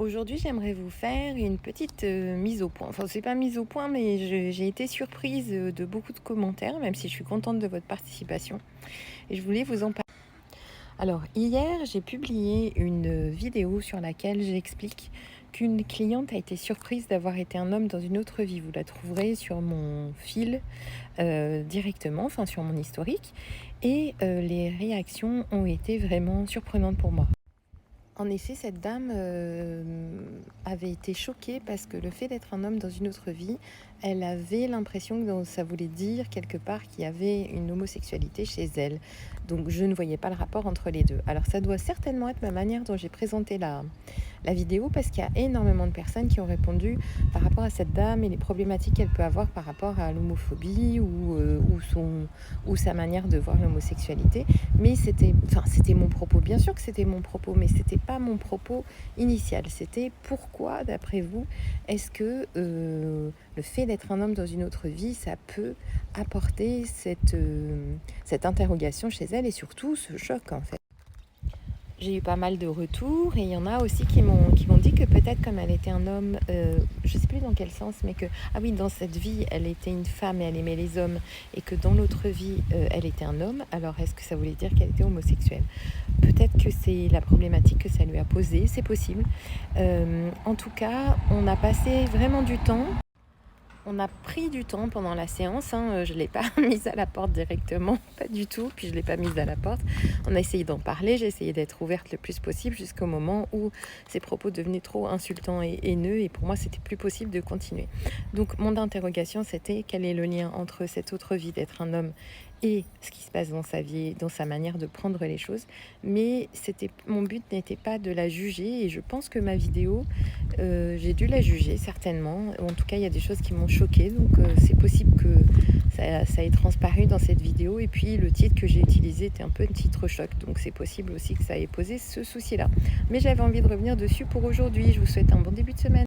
Aujourd'hui, j'aimerais vous faire une petite, mise au point. Enfin, c'est pas mise au point, mais j'ai été surprise, de beaucoup de commentaires, même si je suis contente de votre participation et je voulais vous en parler. Alors, hier, j'ai publié une vidéo sur laquelle j'explique qu'une cliente a été surprise d'avoir été un homme dans une autre vie. Vous la trouverez sur mon fil, directement, enfin sur mon historique et les réactions ont été vraiment surprenantes pour moi. En effet, cette dame, avait été choquée parce que le fait d'être un homme dans une autre vie, elle avait l'impression que ça voulait dire quelque part qu'il y avait une homosexualité chez elle. Donc je ne voyais pas le rapport entre les 2. Alors ça doit certainement être ma manière dont j'ai présenté la vidéo parce qu'il y a énormément de personnes qui ont répondu par rapport à cette dame et les problématiques qu'elle peut avoir par rapport à l'homophobie ou sa manière de voir l'homosexualité. Mais c'était mon propos. Bien sûr que c'était mon propos, mais c'était pas mon propos initial. C'était pourquoi, d'après vous, est-ce que le fait d'être un homme dans une autre vie, ça peut apporter cette interrogation chez elle et surtout ce choc en fait. J'ai eu pas mal de retours et il y en a aussi qui m'ont dit que peut-être comme elle était un homme, je sais plus dans quel sens, mais que, ah oui, dans cette vie, elle était une femme et elle aimait les hommes et que dans l'autre vie, elle était un homme, alors est-ce que ça voulait dire qu'elle était homosexuelle? Peut-être que c'est la problématique que ça lui a posée, c'est possible. En tout cas, on a passé vraiment du temps. On a pris du temps pendant la séance, hein, je ne l'ai pas mise à la porte directement, pas du tout, puis je ne l'ai pas mise à la porte. On a essayé d'en parler, j'ai essayé d'être ouverte le plus possible jusqu'au moment où ses propos devenaient trop insultants et haineux et pour moi c'était plus possible de continuer. Donc mon interrogation c'était quel est le lien entre cette autre vie d'être un homme et ce qui se passe dans sa vie, dans sa manière de prendre les choses. Mais mon but n'était pas de la juger et je pense que ma vidéo, j'ai dû la juger certainement. En tout cas, il y a des choses qui m'ont choquée, donc c'est possible que ça ait transparu dans cette vidéo. Et puis le titre que j'ai utilisé était un peu un titre choc, donc c'est possible aussi que ça ait posé ce souci-là. Mais j'avais envie de revenir dessus pour aujourd'hui. Je vous souhaite un bon début de semaine.